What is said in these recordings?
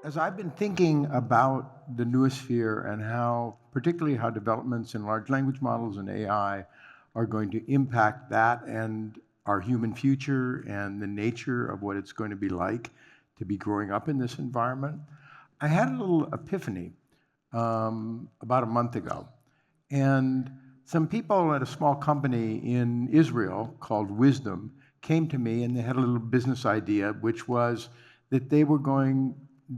As I've been thinking about the noosphere and particularly how developments in large language models and AI are going to impact that and our human future and the nature of what it's going to be like to be growing up in this environment, I had a little epiphany about a month ago. And some people at a small company in Israel called Wisdom came to me, and they had a little business idea, which was that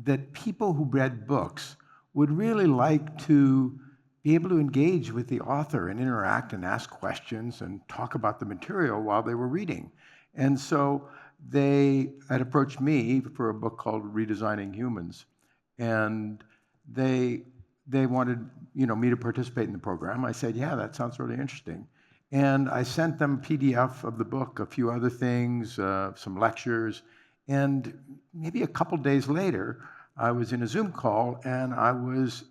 that people who read books would really like to be able to engage with the author and interact and ask questions and talk about the material while they were reading. And so they had approached me for a book called Redesigning Humans. And they wanted me to participate in the program. I said, yeah, that sounds really interesting. And I sent them a PDF of the book, a few other things, some lectures. And maybe a couple days later, I was in a Zoom call and I was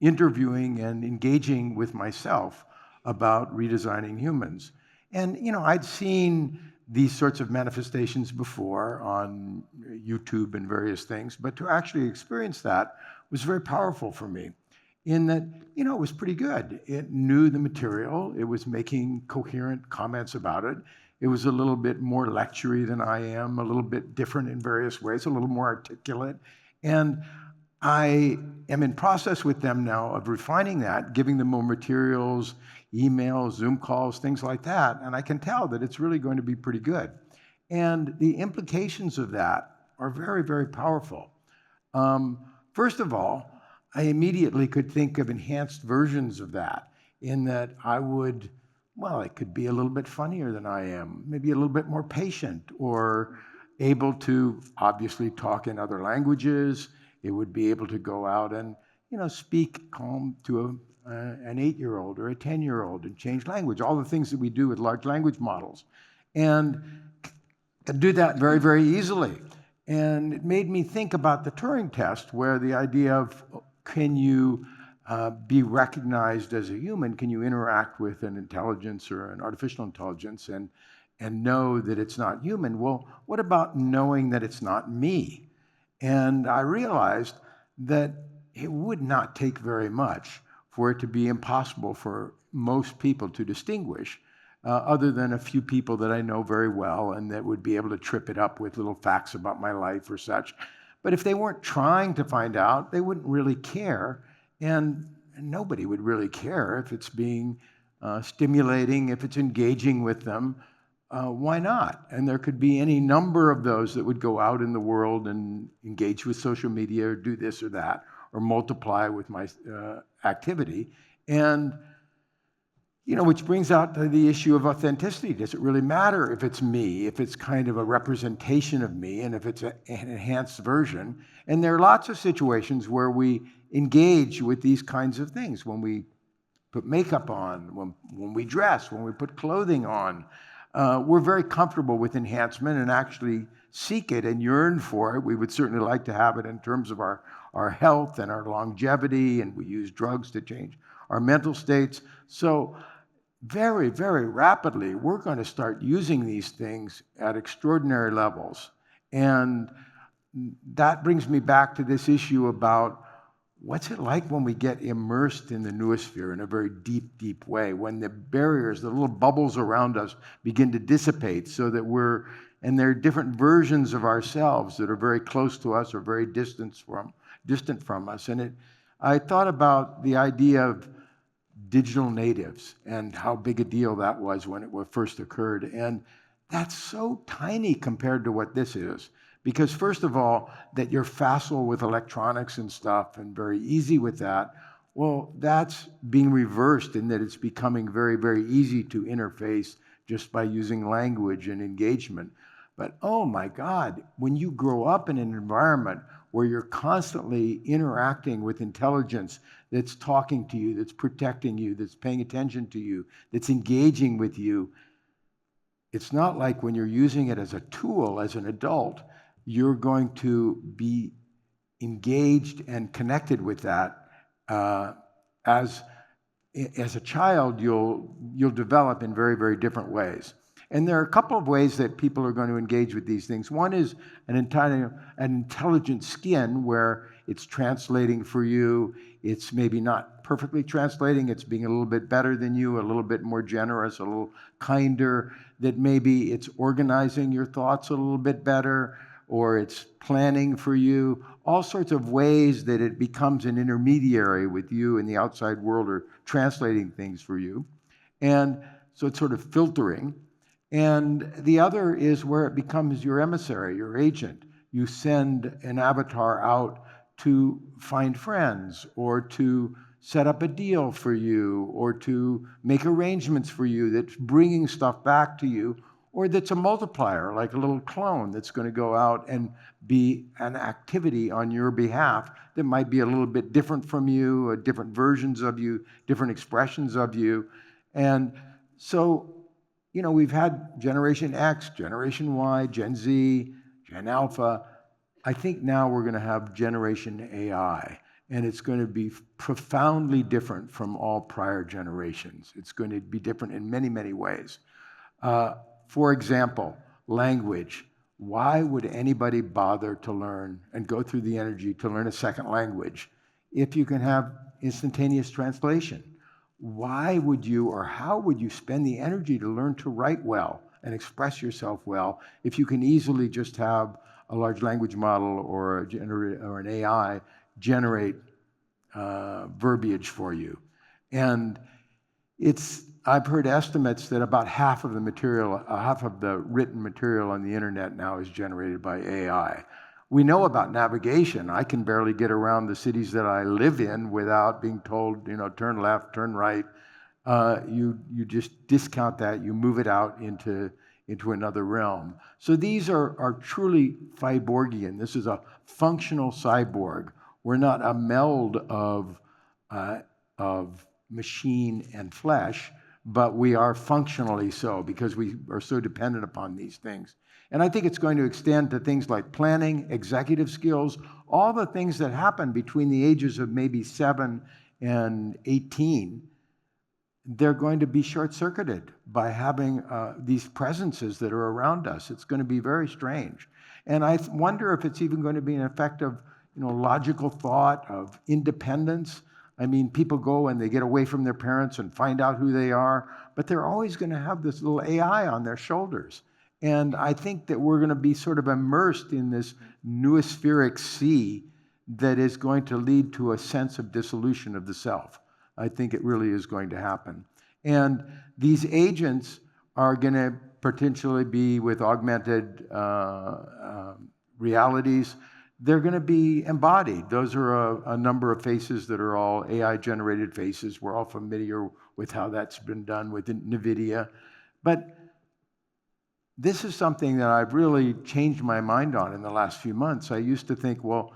interviewing and engaging with myself about redesigning humans. And I'd seen these sorts of manifestations before on YouTube and various things, but to actually experience that was very powerful for me in that, it was pretty good. It knew the material. It was making coherent comments about it. It was a little bit more lectury than I am, a little bit different in various ways, a little more articulate. And I am in process with them now of refining that, giving them more materials, emails, Zoom calls, things like that. And I can tell that it's really going to be pretty good. And the implications of that are very, very powerful. First of all, I immediately could think of enhanced versions of that in that I could be a little bit funnier than I am, maybe a little bit more patient, or able to obviously talk in other languages. It would be able to go out and speak calm to an 8-year-old or a 10-year-old and change language, all the things that we do with large language models, and do that very, very easily. And it made me think about the Turing test, where the idea of can you be recognized as a human? Can you interact with an intelligence or an artificial intelligence and know that it's not human? Well, what about knowing that it's not me? And I realized that it would not take very much for it to be impossible for most people to distinguish, other than a few people that I know very well and that would be able to trip it up with little facts about my life or such. But if they weren't trying to find out, they wouldn't really care. And nobody would really care if it's being stimulating, if it's engaging with them. Why not? And there could be any number of those that would go out in the world and engage with social media or do this or that, or multiply with my activity. And which brings out the issue of authenticity. Does it really matter if it's me, if it's kind of a representation of me, and if it's an enhanced version? And there are lots of situations where we engage with these kinds of things. When we put makeup on, when we dress, when we put clothing on, we're very comfortable with enhancement and actually seek it and yearn for it. We would certainly like to have it in terms of our health and our longevity, and we use drugs to change our mental states. So very, very rapidly, we're going to start using these things at extraordinary levels. And that brings me back to this issue about what's it like when we get immersed in the noosphere in a very deep, deep way, when the barriers, the little bubbles around us begin to dissipate so that and there are different versions of ourselves that are very close to us or very distant from us. And I thought about the idea of digital natives and how big a deal that was when it first occurred. And that's so tiny compared to what this is. Because first of all, that you're facile with electronics and stuff and very easy with that, well, that's being reversed in that it's becoming very, very easy to interface just by using language and engagement. But oh my God, when you grow up in an environment where you're constantly interacting with intelligence that's talking to you, that's protecting you, that's paying attention to you, that's engaging with you, it's not like when you're using it as a tool as an adult, you're going to be engaged and connected with that. As a child, you'll develop in very, very different ways. And there are a couple of ways that people are going to engage with these things. One is an intelligent skin, where it's translating for you. It's maybe not perfectly translating, it's being a little bit better than you, a little bit more generous, a little kinder, that maybe it's organizing your thoughts a little bit better, or it's planning for you, all sorts of ways that it becomes an intermediary with you and the outside world, or translating things for you. And so it's sort of filtering. And the other is where it becomes your emissary, your agent. You send an avatar out to find friends, or to set up a deal for you, or to make arrangements for you that's bringing stuff back to you, or that's a multiplier, like a little clone that's going to go out and be an activity on your behalf that might be a little bit different from you, different versions of you, different expressions of you. And so, we've had Generation X, Generation Y, Gen Z, Gen Alpha. I think now we're going to have Generation AI, and it's going to be profoundly different from all prior generations. It's going to be different in many, many ways. For example, language. Why would anybody bother to learn and go through the energy to learn a second language if you can have instantaneous translation? Why would you, or how would you spend the energy to learn to write well and express yourself well if you can easily just have a large language model or an AI generate verbiage for you? And I've heard estimates that about half of the written material on the internet now is generated by AI. We know about navigation. I can barely get around the cities that I live in without being told, turn left, turn right. You just discount that, you move it out into another realm. So these are truly cyborgian. This is a functional cyborg. We're not a meld of machine and flesh, but we are functionally so, because we are so dependent upon these things. And I think it's going to extend to things like planning, executive skills, all the things that happen between the ages of maybe 7 and 18. They're going to be short-circuited by having these presences that are around us. It's going to be very strange. And I wonder if it's even going to be an effect of logical thought, of independence. I mean, people go and they get away from their parents and find out who they are, but they're always going to have this little AI on their shoulders. And I think that we're going to be sort of immersed in this noospheric sea that is going to lead to a sense of dissolution of the self. I think it really is going to happen. And these agents are going to potentially be with augmented realities. They're going to be embodied. Those are a number of faces that are all AI-generated faces. We're all familiar with how that's been done with NVIDIA. But this is something that I've really changed my mind on in the last few months. I used to think, well,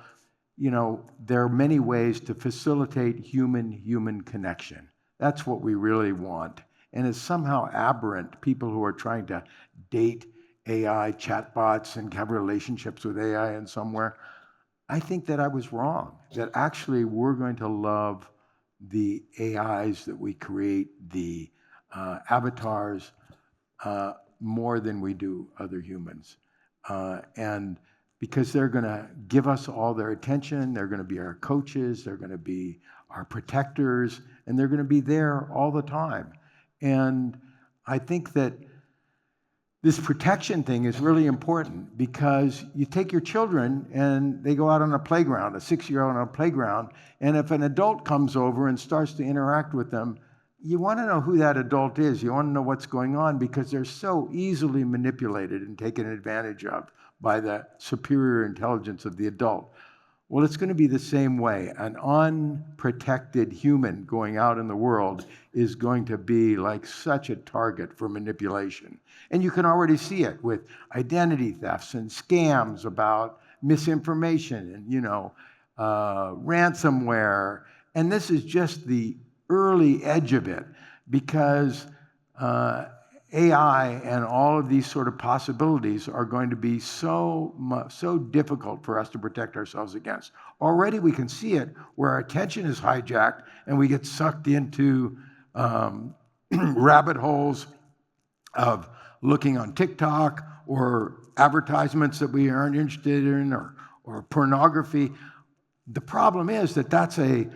there are many ways to facilitate human-human connection. That's what we really want. And it's somehow aberrant, people who are trying to date AI chatbots and have relationships with AI in somewhere. I think that I was wrong, that actually we're going to love the AIs that we create, the avatars, more than we do other humans. And because they're going to give us all their attention, they're going to be our coaches, they're going to be our protectors, and they're going to be there all the time. And I think that this protection thing is really important, because you take your children and they go out on a playground, a 6-year-old on a playground, and if an adult comes over and starts to interact with them, you want to know who that adult is. You want to know what's going on, because they're so easily manipulated and taken advantage of by the superior intelligence of the adult. Well, it's going to be the same way. An unprotected human going out in the world is going to be like such a target for manipulation. And you can already see it with identity thefts and scams about misinformation and, ransomware. And this is just the early edge of it, because AI and all of these sort of possibilities are going to be so difficult for us to protect ourselves against. Already we can see it where our attention is hijacked and we get sucked into rabbit holes of looking on TikTok or advertisements that we aren't interested in, or pornography. The problem is that that's a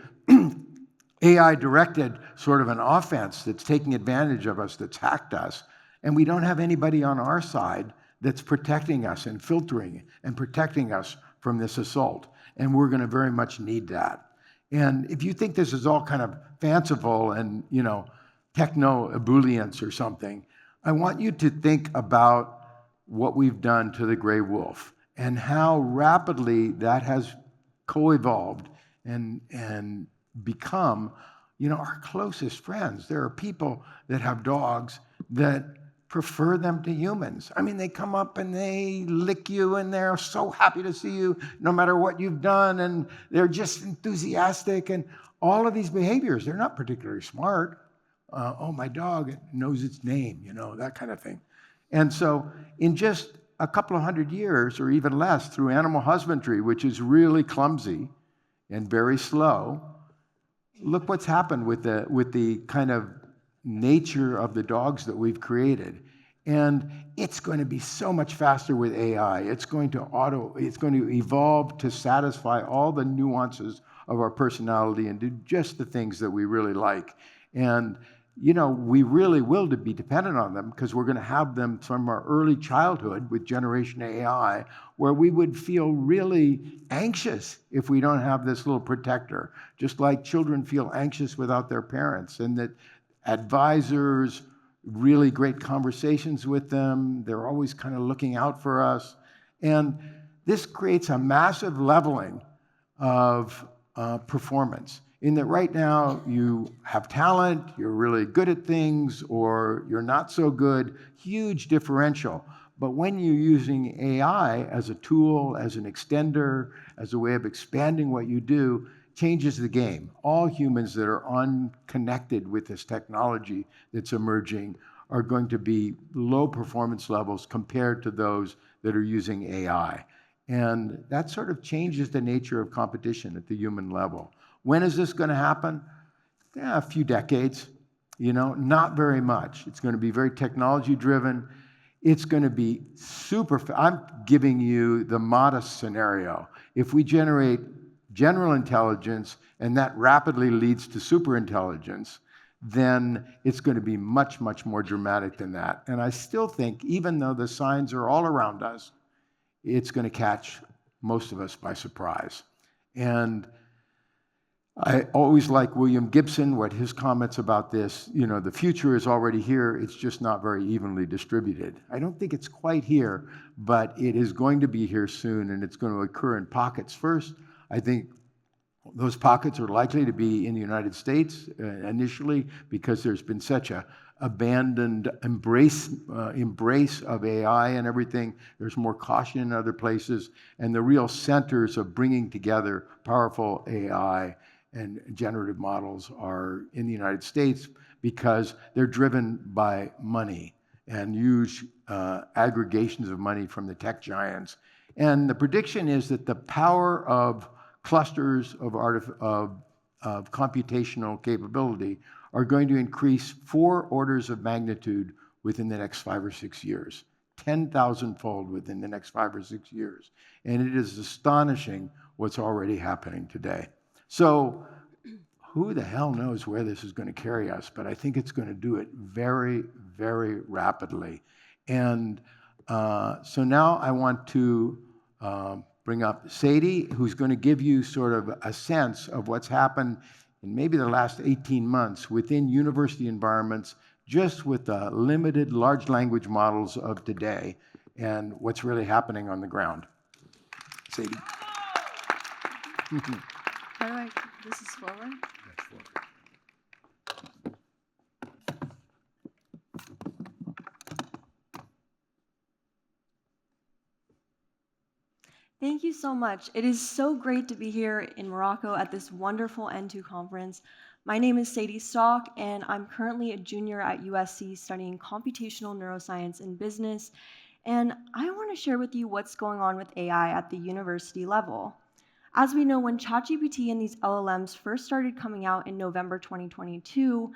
AI-directed sort of an offense that's taking advantage of us, that's hacked us, and we don't have anybody on our side that's protecting us and filtering and protecting us from this assault. And we're going to very much need that. And if you think this is all kind of fanciful and, techno-ebullience or something, I want you to think about what we've done to the gray wolf and how rapidly that has co-evolved and become, our closest friends. There are people that have dogs that prefer them to humans. I mean, they come up and they lick you and they're so happy to see you no matter what you've done, and they're just enthusiastic, and all of these behaviors, they're not particularly smart. Oh, my dog knows its name, that kind of thing. And so in just a couple of 100 years or even less, through animal husbandry, which is really clumsy and very slow, look what's happened with the kind of nature of the dogs that we've created. And it's going to be so much faster with AI. It's going to evolve to satisfy all the nuances of our personality and do just the things that we really like. And we really will be dependent on them because we're going to have them from our early childhood with Generation AI, where we would feel really anxious if we don't have this little protector, just like children feel anxious without their parents, and that advisors, really great conversations with them, they're always kind of looking out for us. And this creates a massive leveling of performance. In that right now you have talent, you're really good at things, or you're not so good, huge differential. But when you're using AI as a tool, as an extender, as a way of expanding what you do, changes the game. All humans that are unconnected with this technology that's emerging are going to be low performance levels compared to those that are using AI. And that sort of changes the nature of competition at the human level. When is this going to happen? Yeah, a few decades, not very much. It's going to be very technology driven. It's going to be I'm giving you the modest scenario. If we generate general intelligence and that rapidly leads to superintelligence, then it's going to be much, much more dramatic than that. And I still think, even though the signs are all around us, it's going to catch most of us by surprise. And I always like William Gibson, what his comments about this, the future is already here, it's just not very evenly distributed. I don't think it's quite here, but it is going to be here soon, and it's going to occur in pockets first. I think those pockets are likely to be in the United States initially, because there's been such a abandoned embrace of AI and everything. There's more caution in other places, and the real centers of bringing together powerful AI and generative models are in the United States, because they're driven by money and huge aggregations of money from the tech giants. And the prediction is that the power of clusters of computational capability are going to increase 4 orders of magnitude within the next 5 or 6 years, 10,000-fold within the next 5 or 6 years. And it is astonishing what's already happening today. So who the hell knows where this is going to carry us, but I think it's going to do it very, very rapidly. And so now I want to bring up Sadie, who's going to give you sort of a sense of what's happened in maybe the last 18 months within university environments, just with the limited large language models of today, and what's really happening on the ground. Sadie. By the way, this is forward. That's forward. Thank you so much. It is so great to be here in Morocco at this wonderful N2 conference. My name is Sadie Stock, and I'm currently a junior at USC studying computational neuroscience and business. And I want to share with you what's going on with AI at the university level. As we know, when ChatGPT and these LLMs first started coming out in November 2022,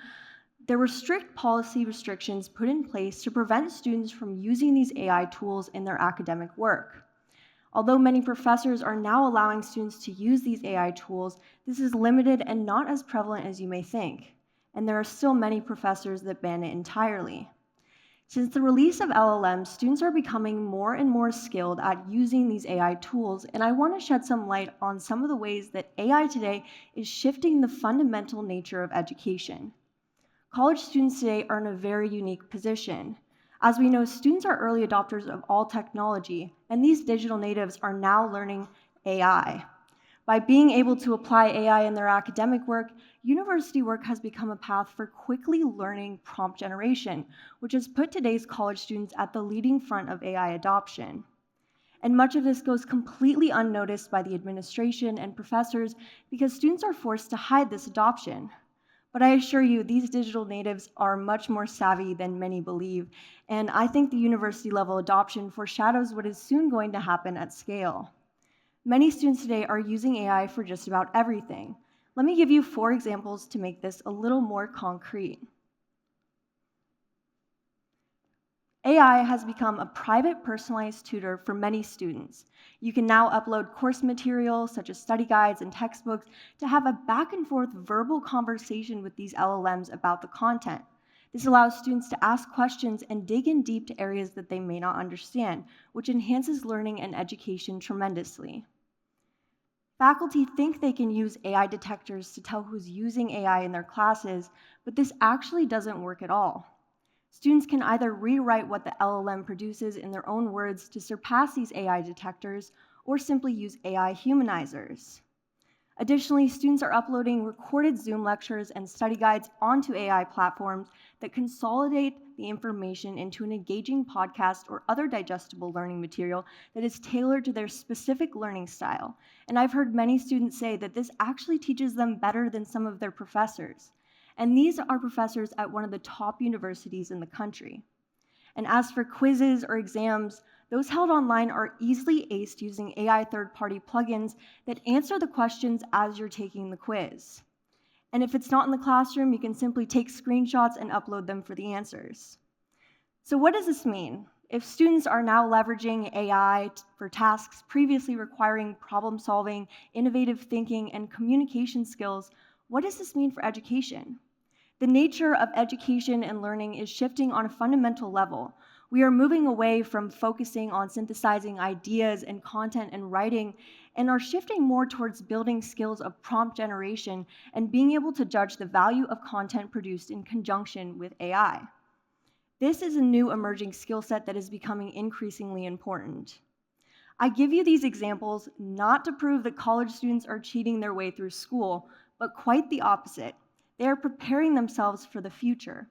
there were strict policy restrictions put in place to prevent students from using these AI tools in their academic work. Although many professors are now allowing students to use these AI tools, this is limited and not as prevalent as you may think. And there are still many professors that ban it entirely. Since the release of LLMs, students are becoming more and more skilled at using these AI tools, and I want to shed some light on some of the ways that AI today is shifting the fundamental nature of education. College students today are in a very unique position. As we know, students are early adopters of all technology, and these digital natives are now learning AI. By being able to apply AI in their academic work, university work has become a path for quickly learning prompt generation, which has put today's college students at the leading front of AI adoption. And much of this goes completely unnoticed by the administration and professors because students are forced to hide this adoption. But I assure you, these digital natives are much more savvy than many believe, and I think the university level adoption foreshadows what is soon going to happen at scale. Many students today are using AI for just about everything. Let me give you 4 examples to make this a little more concrete. AI has become a private personalized tutor for many students. You can now upload course materials such as study guides and textbooks to have a back and forth verbal conversation with these LLMs about the content. This allows students to ask questions and dig in deep to areas that they may not understand, which enhances learning and education tremendously. Faculty think they can use AI detectors to tell who's using AI in their classes, but this actually doesn't work at all. Students can either rewrite what the LLM produces in their own words to surpass these AI detectors, or simply use AI humanizers. Additionally, students are uploading recorded Zoom lectures and study guides onto AI platforms that consolidate the information into an engaging podcast or other digestible learning material that is tailored to their specific learning style. And I've heard many students say that this actually teaches them better than some of their professors. And these are professors at one of the top universities in the country. And as for quizzes or exams, those held online are easily aced using AI third-party plugins that answer the questions as you're taking the quiz. And if it's not in the classroom, you can simply take screenshots and upload them for the answers. So what does this mean? If students are now leveraging AI for tasks previously requiring problem-solving, innovative thinking, and communication skills, what does this mean for education? The nature of education and learning is shifting on a fundamental level. We are moving away from focusing on synthesizing ideas and content and writing, and are shifting more towards building skills of prompt generation and being able to judge the value of content produced in conjunction with AI. This is a new emerging skill set that is becoming increasingly important. I give you these examples not to prove that college students are cheating their way through school, but quite the opposite. They are preparing themselves for the future.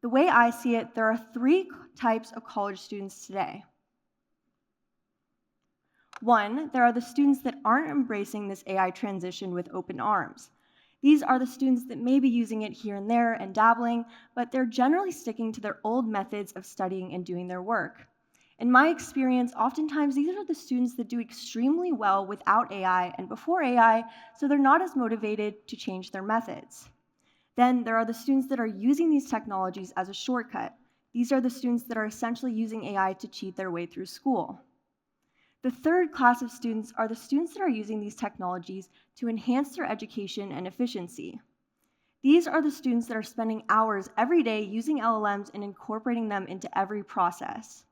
The way I see it, there are 3 types of college students today. 1, there are the students that aren't embracing this AI transition with open arms. These are the students that may be using it here and there and dabbling, but they're generally sticking to their old methods of studying and doing their work. In my experience, oftentimes these are the students that do extremely well without AI and before AI, so they're not as motivated to change their methods. Then there are the students that are using these technologies as a shortcut. These are the students that are essentially using AI to cheat their way through school. The third class of students are the students that are using these technologies to enhance their education and efficiency. These are the students that are spending hours every day using LLMs and incorporating them into every process.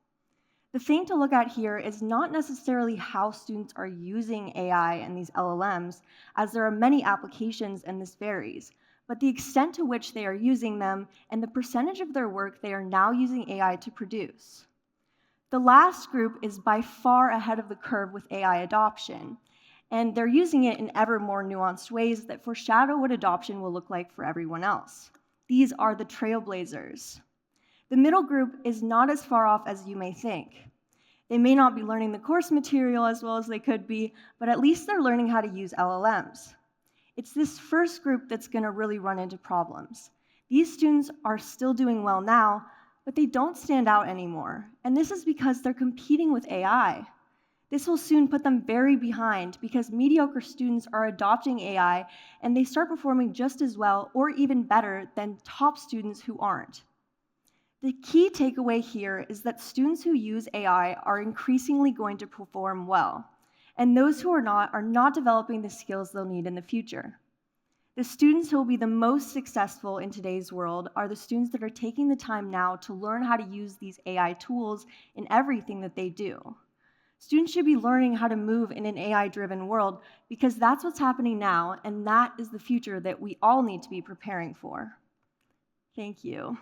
The thing to look at here is not necessarily how students are using AI and these LLMs, as there are many applications and this varies, but the extent to which they are using them and the percentage of their work they are now using AI to produce. The last group is by far ahead of the curve with AI adoption, and they're using it in ever more nuanced ways that foreshadow what adoption will look like for everyone else. These are the trailblazers. The middle group is not as far off as you may think. They may not be learning the course material as well as they could be, but at least they're learning how to use LLMs. It's this first group that's going to really run into problems. These students are still doing well now, but they don't stand out anymore, and this is because they're competing with AI. This will soon put them very behind because mediocre students are adopting AI and they start performing just as well or even better than top students who aren't. The key takeaway here is that students who use AI are increasingly going to perform well, and those who are not developing the skills they'll need in the future. The students who will be the most successful in today's world are the students that are taking the time now to learn how to use these AI tools in everything that they do. Students should be learning how to move in an AI-driven world because that's what's happening now, and that is the future that we all need to be preparing for. Thank you.